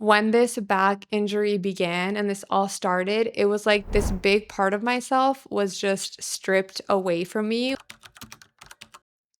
When this back injury began and this all started, it was like this big part of myself was just stripped away from me.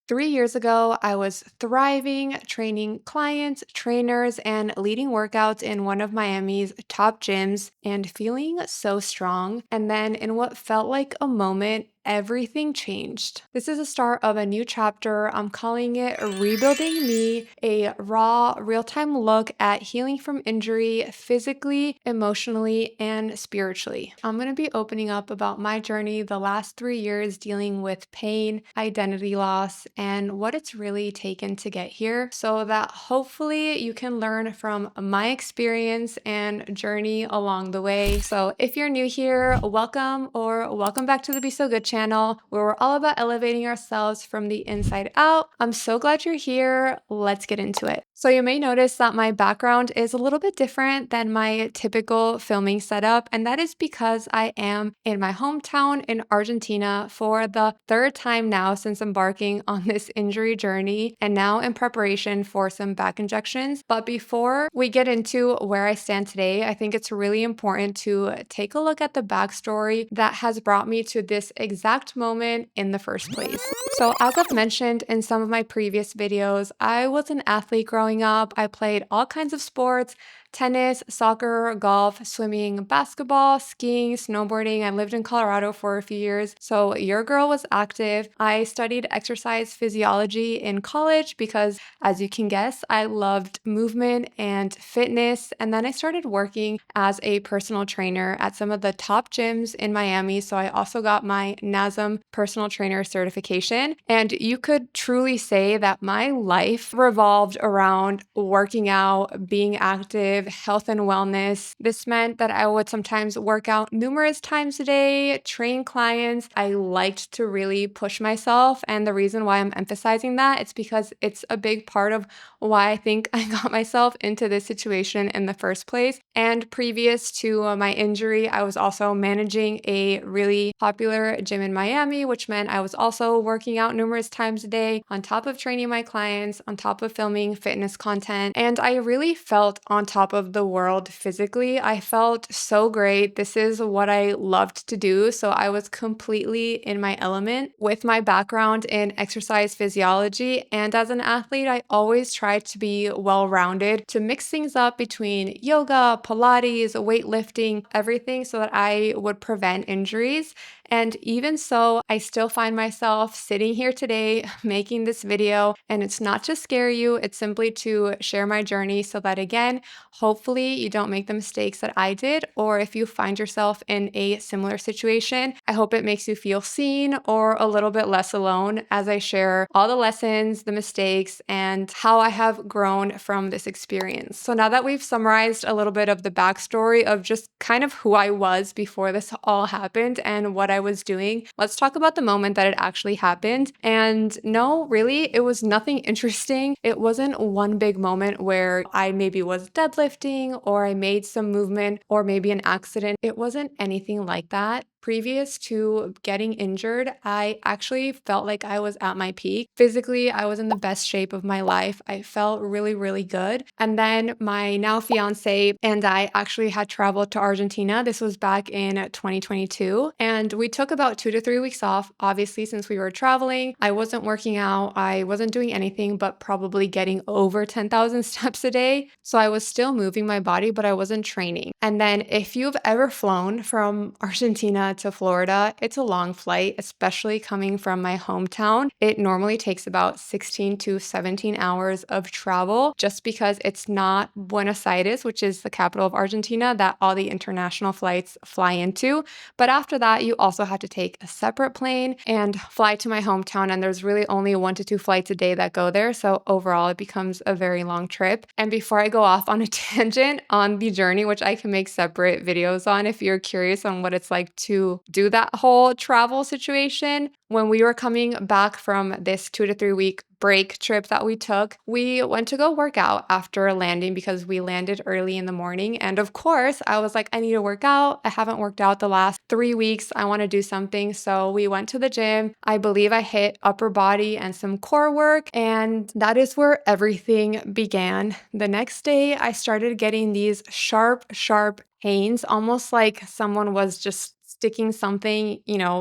3 years ago, I was thriving, training clients, trainers, and leading workouts in one of Miami's top gyms and feeling so strong. And then, in what felt like a moment, everything changed. This is the start of a new chapter. I'm calling it Rebuilding Me, a raw, real time look at healing from injury physically, emotionally, and spiritually. I'm going to be opening up about my journey the last 3 years dealing with pain, identity loss, and what it's really taken to get here so that hopefully you can learn from my experience and journey along the way. So if you're new here, welcome or welcome back to the Be So Good channel, where we're all about elevating ourselves from the inside out. I'm so glad you're here. Let's get into it. So you may notice that my background is a little bit different than my typical filming setup, and that is because I am in my hometown in Argentina for the third time now since embarking on this injury journey and now in preparation for some back injections. But before we get into where I stand today, I think it's really important to take a look at the backstory that has brought me to this exact moment in the first place. So as I've mentioned in some of my previous videos, I was an athlete growing up. I played all kinds of sports: tennis, soccer, golf, swimming, basketball, skiing, snowboarding. I lived in Colorado for a few years, so your girl was active. I studied exercise physiology in college because, as you can guess, I loved movement and fitness. And then I started working as a personal trainer at some of the top gyms in Miami. So I also got my NASM personal trainer certification. And you could truly say that my life revolved around working out, being active, health and wellness. This meant that I would sometimes work out numerous times a day, train clients. I liked to really push myself. And the reason why I'm emphasizing that, it's because it's a big part of why I think I got myself into this situation in the first place. And previous to my injury, I was also managing a really popular gym in Miami, which meant I was also working out numerous times a day on top of training my clients, on top of filming fitness content. And I really felt on top of the world physically. I felt so great. This is what I loved to do. So I was completely in my element. With my background in exercise physiology and as an athlete, I always tried to be well-rounded, to mix things up between yoga, Pilates, weightlifting, everything so that I would prevent injuries. And even so, I still find myself sitting here today making this video, and it's not to scare you, it's simply to share my journey so that, again, hopefully you don't make the mistakes that I did, or if you find yourself in a similar situation, I hope it makes you feel seen or a little bit less alone as I share all the lessons, the mistakes, and how I have grown from this experience. So now that we've summarized a little bit of the backstory of just kind of who I was before this all happened and what I was doing, let's talk about the moment that it actually happened. And no, really, it was nothing interesting. It wasn't one big moment where I maybe was deadlifting or I made some movement or maybe an accident. It wasn't anything like that. Previous to getting injured, I actually felt like I was at my peak. Physically, I was in the best shape of my life. I felt really, really good. And then my now fiance and I actually had traveled to Argentina. This was back in 2022. And we took about 2 to 3 weeks off. Obviously, since we were traveling, I wasn't working out. I wasn't doing anything but probably getting over 10,000 steps a day. So I was still moving my body, but I wasn't training. And then if you've ever flown from Argentina to Florida, it's a long flight, especially coming from my hometown. It normally takes about 16 to 17 hours of travel just because it's not Buenos Aires, which is the capital of Argentina, that all the international flights fly into. But after that, you also have to take a separate plane and fly to my hometown. And there's really only 1 to 2 flights a day that go there. So overall, it becomes a very long trip. And before I go off on a tangent on the journey, which I can make separate videos on if you're curious on what it's like to to do that whole travel situation. When we were coming back from this 2 to 3 week break trip that we took, we went to go work out after landing because we landed early in the morning. And of course, I was like, I need to work out. I haven't worked out the last 3 weeks. I want to do something. So we went to the gym. I believe I hit upper body and some core work. And that is where everything began. The next day, I started getting these sharp, sharp pains, almost like someone was just sticking something,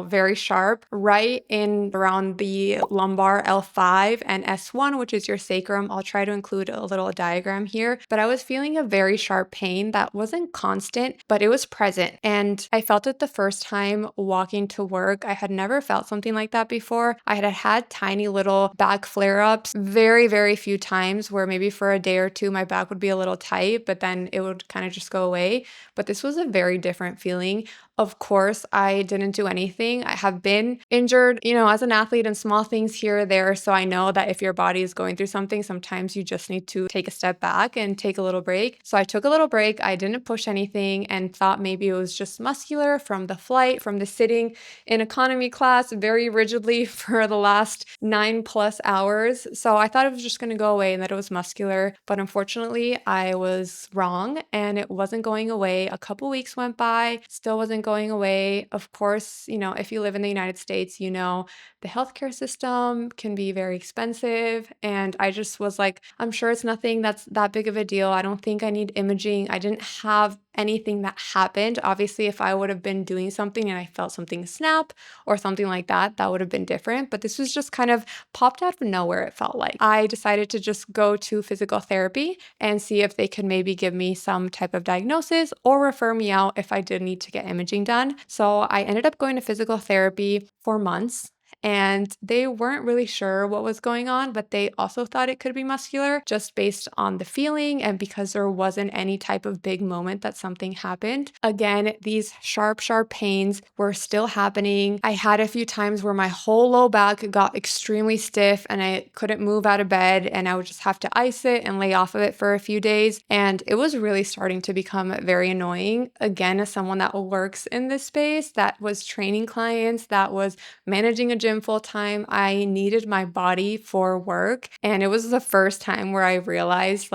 very sharp right in around the lumbar L5 and S1, which is your sacrum. I'll try to include a little diagram here, but I was feeling a very sharp pain that wasn't constant, but it was present. And I felt it the first time walking to work. I had never felt something like that before. I had had tiny little back flare ups very, very few times where maybe for a day or two, my back would be a little tight, but then it would kind of just go away. But this was a very different feeling. Of course, I didn't do anything. I have been injured, as an athlete in small things here or there. So I know that if your body is going through something, sometimes you just need to take a step back and take a little break. So I took a little break. I didn't push anything and thought maybe it was just muscular from the flight, from the sitting in economy class very rigidly for the last 9+ hours. So I thought it was just going to go away and that it was muscular. But unfortunately, I was wrong and it wasn't going away. A couple weeks went by, still wasn't going away. Of course, if you live in the United States, the healthcare system can be very expensive. And I just was like, I'm sure it's nothing that's that big of a deal. I don't think I need imaging. I didn't have anything that happened. Obviously, if I would have been doing something and I felt something snap or something like that, that would have been different. But this was just kind of popped out of nowhere, it felt like. I decided to just go to physical therapy and see if they could maybe give me some type of diagnosis or refer me out if I did need to get imaging done. So I ended up going to physical therapy for months. And they weren't really sure what was going on, but they also thought it could be muscular just based on the feeling and because there wasn't any type of big moment that something happened. Again, these sharp, sharp pains were still happening. I had a few times where my whole low back got extremely stiff and I couldn't move out of bed and I would just have to ice it and lay off of it for a few days. And it was really starting to become very annoying. Again, as someone that works in this space, that was training clients, that was managing a gym full time, I needed my body for work. And it was the first time where I realized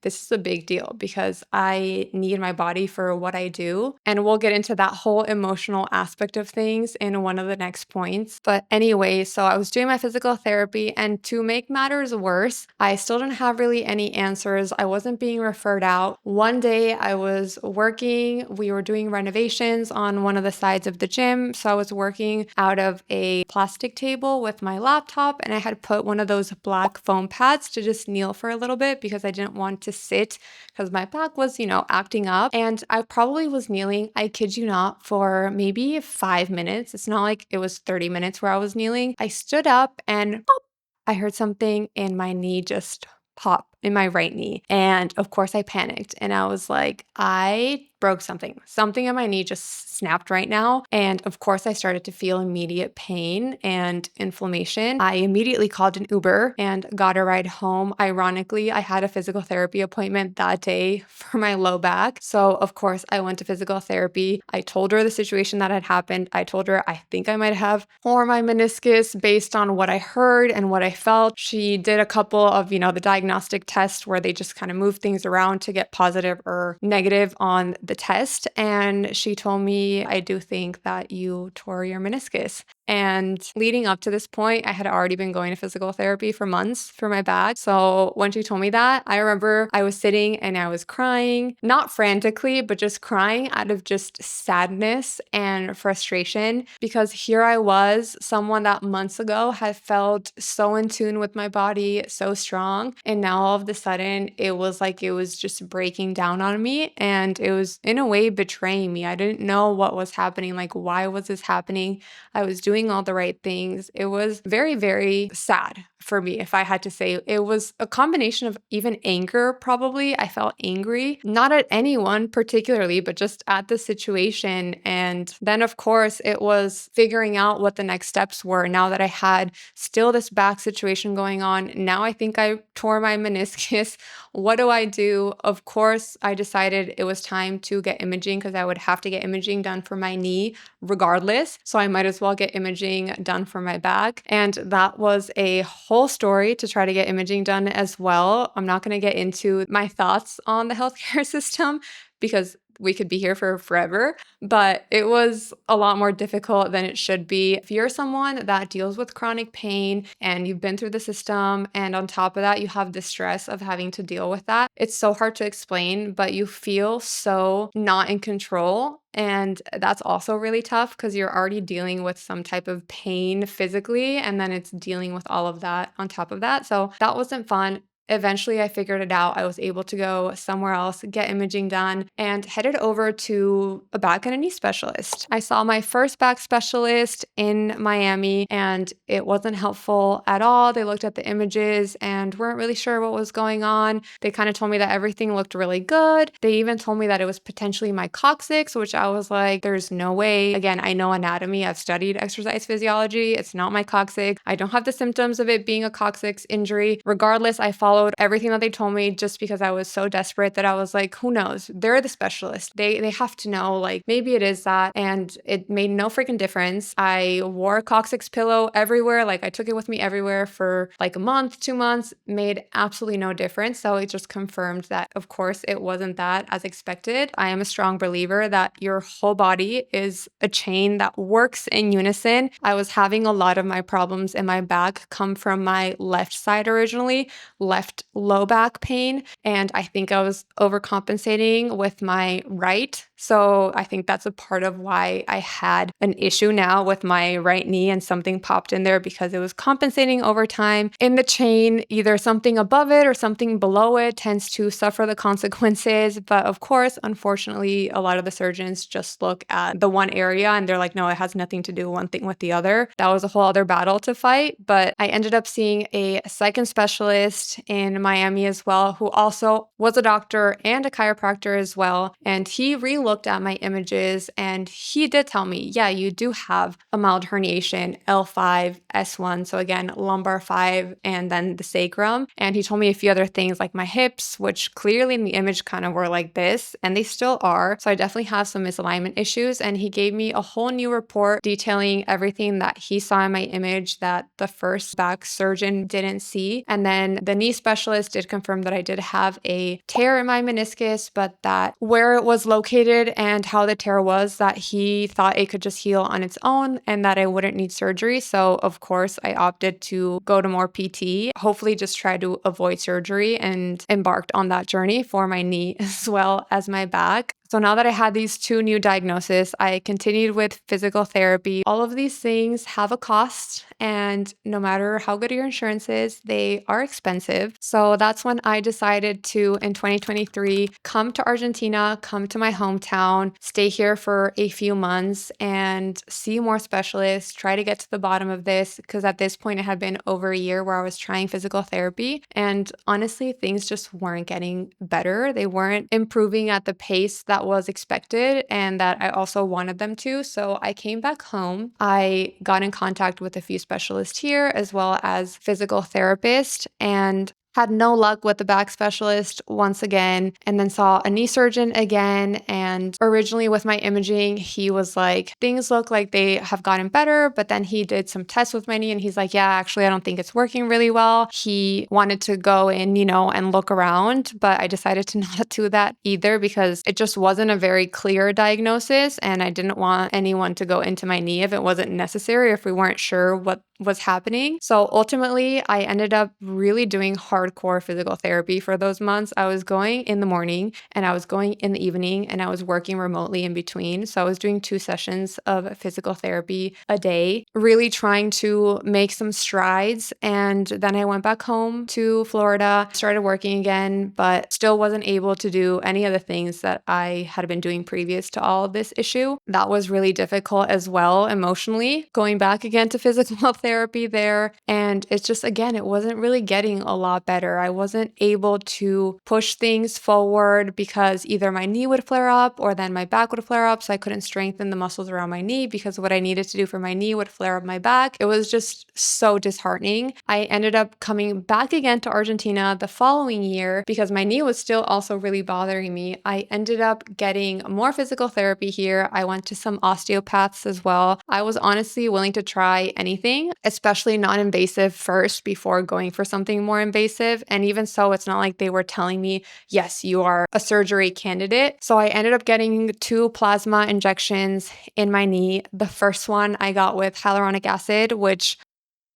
this is a big deal because I need my body for what I do. And we'll get into that whole emotional aspect of things in one of the next points. But anyway, so I was doing my physical therapy, and to make matters worse, I still didn't have really any answers. I wasn't being referred out. One day I was working, we were doing renovations on one of the sides of the gym. So I was working out of a plastic table with my laptop, and I had put one of those black foam pads to just kneel for a little bit because I didn't want to sit because my back was, acting up. And I probably was kneeling, I kid you not, for maybe 5 minutes. It's not like it was 30 minutes where I was kneeling. I stood up and pop, I heard something in my knee just pop in my right knee. And of course I panicked and I was like, I broke something. Something in my knee just snapped right now. And of course I started to feel immediate pain and inflammation. I immediately called an Uber and got a ride home. Ironically, I had a physical therapy appointment that day for my low back. So of course I went to physical therapy. I told her the situation that had happened. I told her I think I might have torn my meniscus based on what I heard and what I felt. She did a couple of, the diagnostic tests where they just kind of move things around to get positive or negative on the test. And she told me, I do think that you tore your meniscus. And leading up to this point, I had already been going to physical therapy for months for my back. So when she told me that, I remember I was sitting and I was crying, not frantically, but just crying out of just sadness and frustration because here I was, someone that months ago had felt so in tune with my body, so strong. And now all of a sudden, it was like it was just breaking down on me and it was in a way betraying me. I didn't know what was happening. Like, why was this happening? I was doing all the right things. It was very, very sad for me, if I had to say. It was a combination of even anger, probably. I felt angry, not at anyone particularly, but just at the situation. And then, of course, it was figuring out what the next steps were now that I had still this back situation going on. Now I think I tore my meniscus. What do I do? Of course, I decided it was time to get imaging because I would have to get imaging done for my knee regardless. So I might as well get imaging done for my back. And that was a whole story to try to get imaging done as well. I'm not going to get into my thoughts on the healthcare system because we could be here for forever, but it was a lot more difficult than it should be. If you're someone that deals with chronic pain and you've been through the system, and on top of that, you have the stress of having to deal with that, it's so hard to explain, but you feel so not in control. And that's also really tough because you're already dealing with some type of pain physically, and then it's dealing with all of that on top of that. So that wasn't fun. Eventually, I figured it out. I was able to go somewhere else, get imaging done, and headed over to a back and a knee specialist. I saw my first back specialist in Miami, and it wasn't helpful at all. They looked at the images and weren't really sure what was going on. They kind of told me that everything looked really good. They even told me that it was potentially my coccyx, which I was like, there's no way. Again, I know anatomy. I've studied exercise physiology. It's not my coccyx. I don't have the symptoms of it being a coccyx injury. Regardless, I followed everything that they told me just because I was so desperate that I was like, who knows? They're the specialist. They have to know, like, maybe it is that. And it made no freaking difference. I wore a coccyx pillow everywhere. Like, I took it with me everywhere for like a month, 2 months, made absolutely no difference. So it just confirmed that, of course, it wasn't that as expected. I am a strong believer that your whole body is a chain that works in unison. I was having a lot of my problems in my back come from my left side originally, left low back pain. And I think I was overcompensating with my right. So I think that's a part of why I had an issue now with my right knee, and something popped in there because it was compensating over time in the chain. Either something above it or something below it tends to suffer the consequences. But of course, unfortunately, a lot of the surgeons just look at the one area and they're like, no, it has nothing to do one thing with the other. That was a whole other battle to fight. But I ended up seeing a second specialist in Miami as well, who also was a doctor and a chiropractor as well. And he re-looked at my images and he did tell me, yeah, you do have a mild herniation, L5, S1. So again, lumbar 5 and then the sacrum. And he told me a few other things like my hips, which clearly in the image kind of were like this, and they still are. So I definitely have some misalignment issues. And he gave me a whole new report detailing everything that he saw in my image that the first back surgeon didn't see. And then the knee specialist did confirm that I did have a tear in my meniscus, but that where it was located and how the tear was, that he thought it could just heal on its own and that I wouldn't need surgery. So of course I opted to go to more PT, hopefully just try to avoid surgery, and embarked on that journey for my knee as well as my back. So now that I had these two new diagnoses, I continued with physical therapy. All of these things have a cost, and no matter how good your insurance is, they are expensive. So that's when I decided to, in 2023, come to Argentina, come to my hometown, stay here for a few months and see more specialists, try to get to the bottom of this, because at this point it had been over a year where I was trying physical therapy. And honestly, things just weren't getting better. They weren't improving at the pace that was expected and that I also wanted them to. So I came back home. I got in contact with a few specialists here as well as physical therapists, and had no luck with the back specialist once again, and then saw a knee surgeon again. And originally with my imaging, he was like, things look like they have gotten better, but then he did some tests with my knee and he's like, yeah, actually, I don't think it's working really well. He wanted to go in, and look around, but I decided to not do that either because it just wasn't a very clear diagnosis. And I didn't want anyone to go into my knee if it wasn't necessary, if we weren't sure what was happening. So ultimately, I ended up really doing hardcore physical therapy for those months. I was going in the morning and I was going in the evening, and I was working remotely in between. So I was doing 2 sessions of physical therapy a day, really trying to make some strides. And then I went back home to Florida, started working again, but still wasn't able to do any of the things that I had been doing previous to all of this issue. That was really difficult as well emotionally, going back again to physical therapy there. And it's just, again, it wasn't really getting a lot better. I wasn't able to push things forward because either my knee would flare up or then my back would flare up. So I couldn't strengthen the muscles around my knee because what I needed to do for my knee would flare up my back. It was just so disheartening. I ended up coming back again to Argentina the following year because my knee was still also really bothering me. I ended up getting more physical therapy here. I went to some osteopaths as well. I was honestly willing to try anything, especially non-invasive first before going for something more invasive. And even so, it's not like they were telling me, yes, you are a surgery candidate. So I ended up getting 2 plasma injections in my knee. The first one I got with hyaluronic acid, which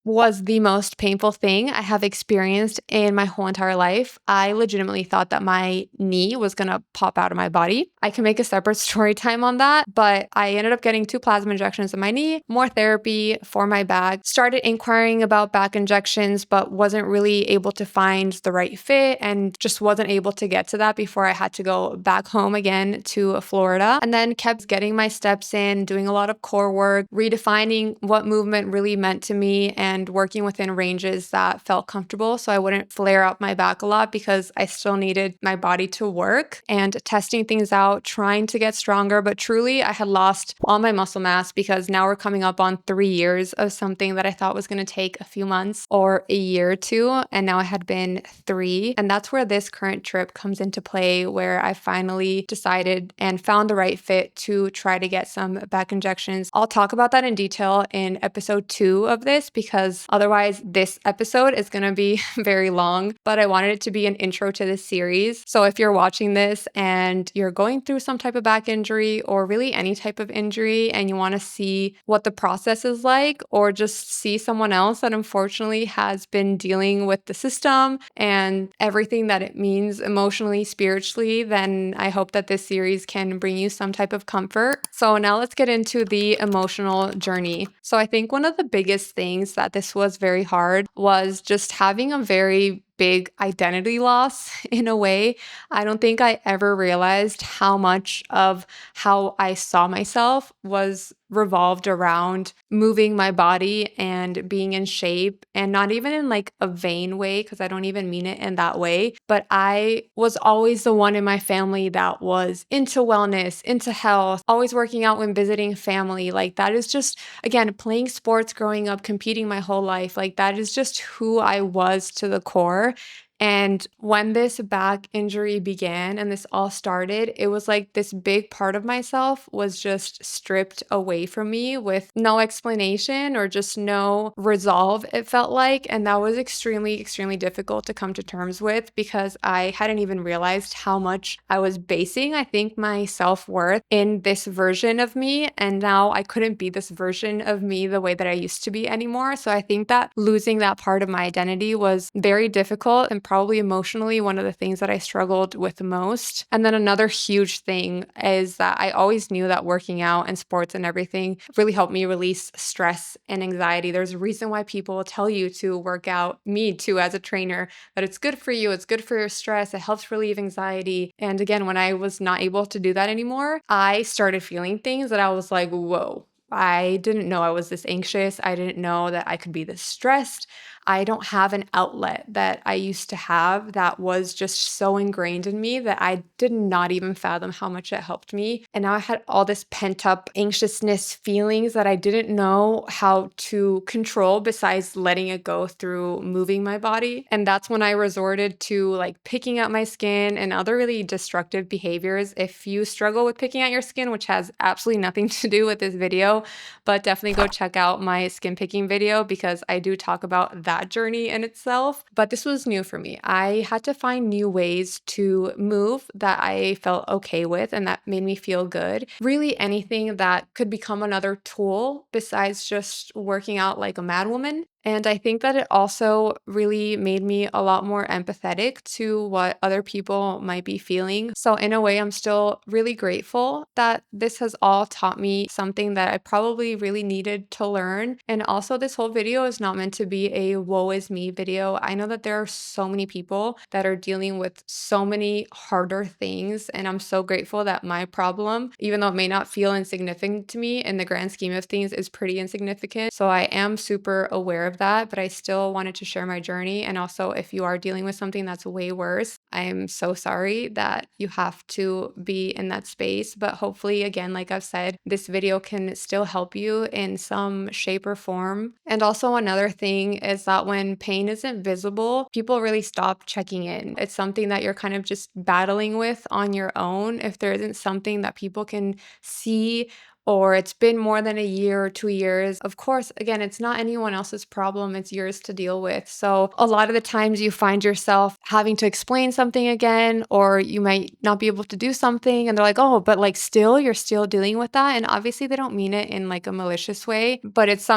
was the most painful thing I have experienced in my whole entire life. I legitimately thought that my knee was gonna pop out of my body. I can make a separate story time on that, but I ended up getting 2 plasma injections in my knee, more therapy for my back, started inquiring about back injections, but wasn't really able to find the right fit and just wasn't able to get to that before I had to go back home again to Florida. And then kept getting my steps in, doing a lot of core work, redefining what movement really meant to me, and working within ranges that felt comfortable so I wouldn't flare up my back a lot because I still needed my body to work, and testing things out, trying to get stronger. But truly, I had lost all my muscle mass because now we're coming up on 3 years of something that I thought was going to take a few months or a year or two. And now it had been 3. And that's where this current trip comes into play, where I finally decided and found the right fit to try to get some back injections. I'll talk about that in detail in episode 2 of this because otherwise this episode is going to be very long, but I wanted it to be an intro to this series. So if you're watching this and you're going through some type of back injury or really any type of injury and you want to see what the process is like, or just see someone else that unfortunately has been dealing with the system and everything that it means emotionally, spiritually, then I hope that this series can bring you some type of comfort. So now let's get into the emotional journey. So I think one of the biggest things that this was very hard was just having a very big identity loss in a way. I don't think I ever realized how much of how I saw myself was revolved around moving my body and being in shape, and not even in like a vain way, because I don't even mean it in that way. But I was always the one in my family that was into wellness, into health, always working out when visiting family. Like that is just, again, playing sports growing up, competing my whole life. Like that is just who I was to the core. And when this back injury began and this all started, it was like this big part of myself was just stripped away from me with no explanation or just no resolve, it felt like. And that was extremely, extremely difficult to come to terms with because I hadn't even realized how much I was basing, I think, my self-worth in this version of me. And now I couldn't be this version of me the way that I used to be anymore. So I think that losing that part of my identity was very difficult and probably emotionally one of the things that I struggled with the most. And then another huge thing is that I always knew that working out and sports and everything really helped me release stress and anxiety. There's a reason why people tell you to work out, me too, as a trainer, that it's good for you, it's good for your stress, it helps relieve anxiety. And again, when I was not able to do that anymore, I started feeling things that I was like, whoa. I didn't know I was this anxious. I didn't know that I could be this stressed. I don't have an outlet that I used to have that was just so ingrained in me that I did not even fathom how much it helped me. And now I had all this pent up anxiousness feelings that I didn't know how to control besides letting it go through moving my body. And that's when I resorted to like picking at my skin and other really destructive behaviors. If you struggle with picking at your skin, which has absolutely nothing to do with this video, but definitely go check out my skin picking video because I do talk about that journey in itself. But this was new for me. I had to find new ways to move that I felt okay with and that made me feel good. Really anything that could become another tool besides just working out like a madwoman. And I think that it also really made me a lot more empathetic to what other people might be feeling. So, in a way, I'm still really grateful that this has all taught me something that I probably really needed to learn. And also, this whole video is not meant to be a woe is me video. I know that there are so many people that are dealing with so many harder things. And I'm so grateful that my problem, even though it may not feel insignificant to me in the grand scheme of things, is pretty insignificant. So I am super aware of that, but I still wanted to share my journey. And also, if you are dealing with something that's way worse, I'm so sorry that you have to be in that space. But hopefully, again, like I've said, this video can still help you in some shape or form. And also, another thing is that when pain isn't visible, people really stop checking in. It's something that you're kind of just battling with on your own. If there isn't something that people can see, or it's been more than a year or 2 years, of course, again, it's not anyone else's problem, it's yours to deal with. So, a lot of the times you find yourself having to explain something again, or you might not be able to do something, and they're like, oh, but like still, you're still dealing with that. And obviously, they don't mean it in like a malicious way, but it's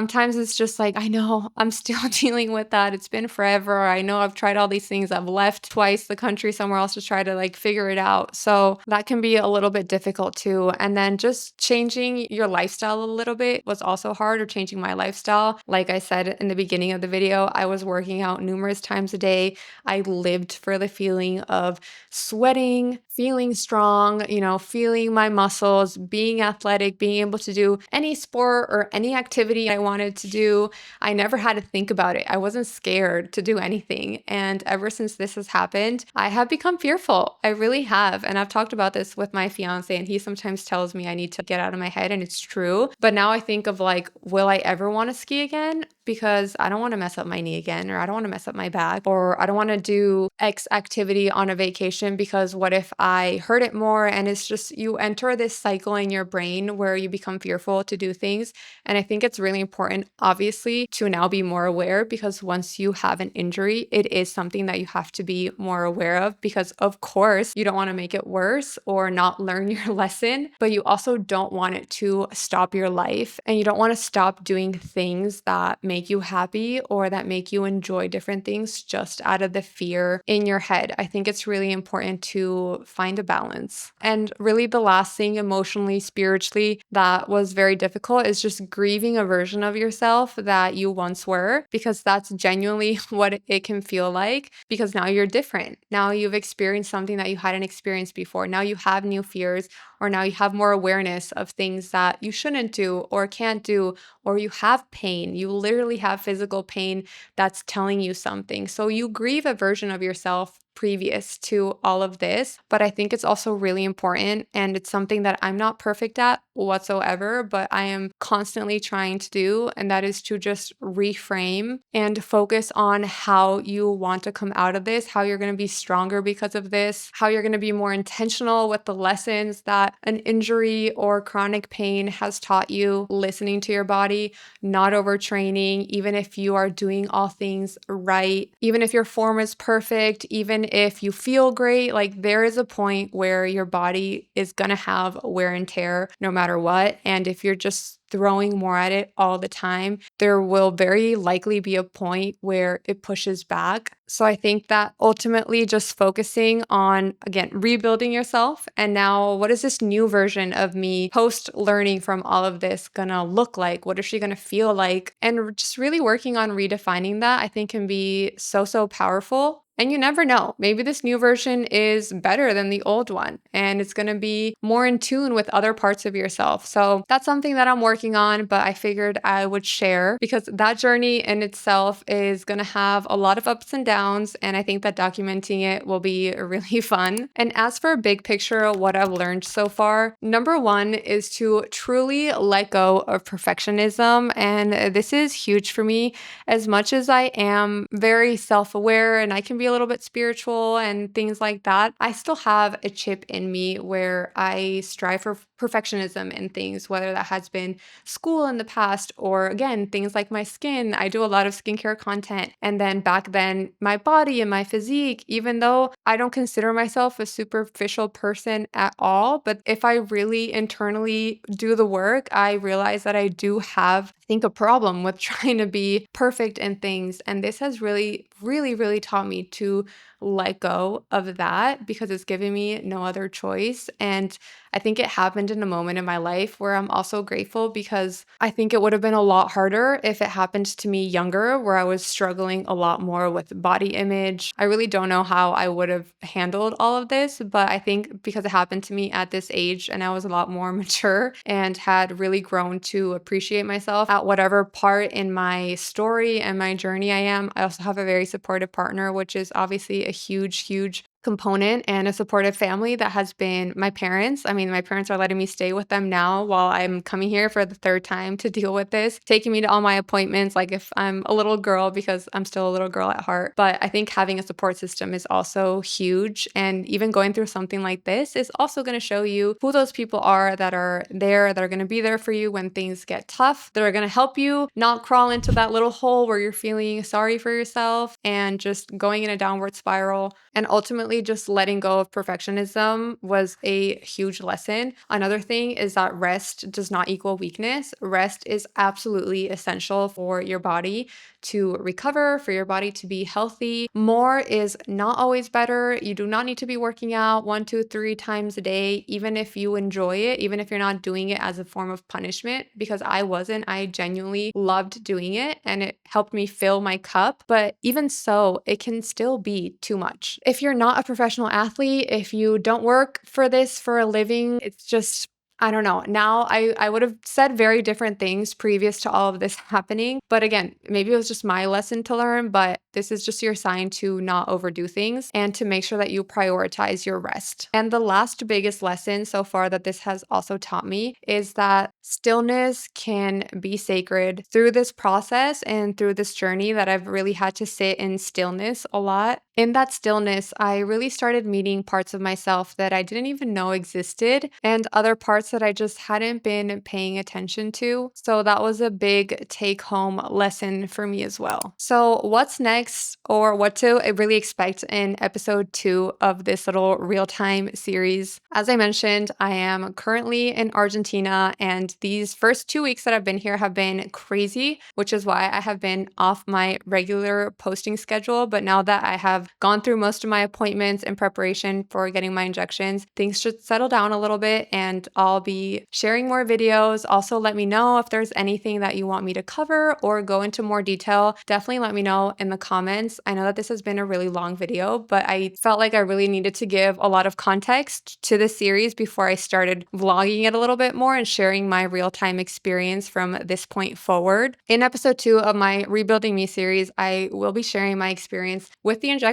just like, I know I'm still dealing with that. It's been forever. I know I've tried all these things. I've left twice the country somewhere else to try to like figure it out. So, that can be a little bit difficult too. And then just changing your lifestyle a little bit was also hard, or changing my lifestyle. Like I said in the beginning of the video, I was working out numerous times a day. I lived for the feeling of sweating, feeling strong, feeling my muscles, being athletic, being able to do any sport or any activity I wanted to do. I never had to think about it. I wasn't scared to do anything. And ever since this has happened, I have become fearful. I really have. And I've talked about this with my fiance, and he sometimes tells me I need to get out of my head, and it's true. But now I think of like, will I ever want to ski again? Because I don't want to mess up my knee again, or I don't want to mess up my back, or I don't want to do X activity on a vacation because what if I hurt it more? And it's just, you enter this cycle in your brain where you become fearful to do things. And I think it's really important, obviously, to now be more aware, because once you have an injury, it is something that you have to be more aware of, because of course you don't want to make it worse or not learn your lesson, but you also don't want it to stop your life, and you don't want to stop doing things that make you happy or that make you enjoy different things just out of the fear in your head. I think it's really important to find a balance. And really, the last thing emotionally, spiritually, that was very difficult is just grieving a version of yourself that you once were, because that's genuinely what it can feel like, because now you're different. Now you've experienced something that you hadn't experienced before. Now you have new fears, or now you have more awareness of things that you shouldn't do or can't do, or you have pain. You literally have physical pain that's telling you something. So you grieve a version of yourself previous to all of this. But I think it's also really important, and it's something that I'm not perfect at whatsoever, but I am constantly trying to do, and that is to just reframe and focus on how you want to come out of this, how you're going to be stronger because of this, how you're going to be more intentional with the lessons that an injury or chronic pain has taught you, listening to your body, not overtraining, even if you are doing all things right, even if your form is perfect, even if you feel great, like there is a point where your body is going to have wear and tear no matter what. And if you're just throwing more at it all the time, there will very likely be a point where it pushes back. So I think that ultimately just focusing on, again, rebuilding yourself. And now, what is this new version of me post learning from all of this gonna look like? What is she gonna feel like? And just really working on redefining that, I think, can be so, so powerful. And you never know. Maybe this new version is better than the old one, and it's going to be more in tune with other parts of yourself. So that's something that I'm working on, but I figured I would share, because that journey in itself is going to have a lot of ups and downs. And I think that documenting it will be really fun. And as for big picture, what I've learned so far, number one is to truly let go of perfectionism. And this is huge for me. As much as I am very self-aware and I can be a little bit spiritual and things like that, I still have a chip in me where I strive for perfectionism in things, whether that has been school in the past, or again, things like my skin. I do a lot of skincare content. And then back then, my body and my physique, even though I don't consider myself a superficial person at all, but if I really internally do the work, I realize that I do have think, a problem with trying to be perfect in things. And this has really, really, really taught me to let go of that because it's given me no other choice. And I think it happened in a moment in my life where I'm also grateful because I think it would have been a lot harder if it happened to me younger, where I was struggling a lot more with body image. I really don't know how I would have handled all of this, but I think because it happened to me at this age and I was a lot more mature and had really grown to appreciate myself at whatever part in my story and my journey I am. I also have a very supportive partner, which is obviously a huge, huge component, and a supportive family that has been my parents. I mean, my parents are letting me stay with them now while I'm coming here for the third time to deal with this, taking me to all my appointments, like if I'm a little girl, because I'm still a little girl at heart. But I think having a support system is also huge. And even going through something like this is also going to show you who those people are that are there, that are going to be there for you when things get tough, that are going to help you not crawl into that little hole where you're feeling sorry for yourself and just going in a downward spiral. And ultimately, just letting go of perfectionism was a huge lesson. Another thing is that rest does not equal weakness. Rest is absolutely essential for your body to recover, for your body to be healthy. More is not always better. You do not need to be working out 1, 2, 3 times a day, even if you enjoy it, even if you're not doing it as a form of punishment, because I wasn't. I genuinely loved doing it and it helped me fill my cup. But even so, it can still be too much. If you're not a professional athlete, if you don't work for this for a living, it's just, I don't know. Now I would have said very different things previous to all of this happening. But again, maybe it was just my lesson to learn, but this is just your sign to not overdo things and to make sure that you prioritize your rest. And the last biggest lesson so far that this has also taught me is that stillness can be sacred. Through this process and through this journey that I've really had to sit in stillness a lot, in that stillness, I really started meeting parts of myself that I didn't even know existed and other parts that I just hadn't been paying attention to. So that was a big take home lesson for me as well. So, what's next, or what to really expect in episode 2 of this little real time series? As I mentioned, I am currently in Argentina, and these first 2 weeks that I've been here have been crazy, which is why I have been off my regular posting schedule. But now that I have gone through most of my appointments in preparation for getting my injections, things should settle down a little bit and I'll be sharing more videos. Also, let me know if there's anything that you want me to cover or go into more detail. Definitely let me know in the comments. I know that this has been a really long video, but I felt like I really needed to give a lot of context to this series before I started vlogging it a little bit more and sharing my real-time experience from this point forward. In episode 2 of my Rebuilding Me series, I will be sharing my experience with the injections,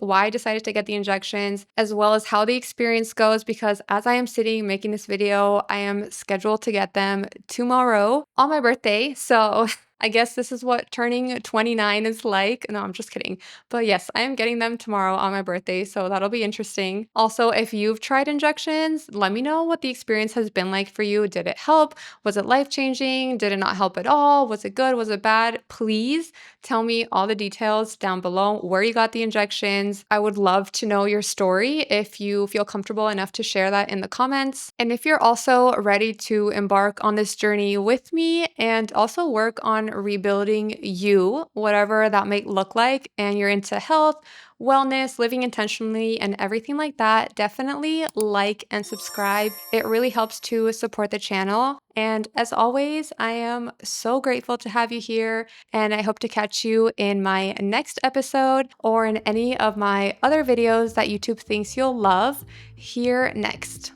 why I decided to get the injections, as well as how the experience goes, because as I am sitting making this video, I am scheduled to get them tomorrow on my birthday. So I guess this is what turning 29 is like. No, I'm just kidding. But yes, I am getting them tomorrow on my birthday, so that'll be interesting. Also, if you've tried injections, let me know what the experience has been like for you. Did it help? Was it life-changing? Did it not help at all? Was it good? Was it bad? Please tell me all the details down below, where you got the injections. I would love to know your story if you feel comfortable enough to share that in the comments. And if you're also ready to embark on this journey with me and also work on rebuilding you, whatever that may look like, and you're into health, wellness, living intentionally, and everything like that, definitely like and subscribe. It really helps to support the channel. And as always, I am so grateful to have you here, and I hope to catch you in my next episode or in any of my other videos that YouTube thinks you'll love here next.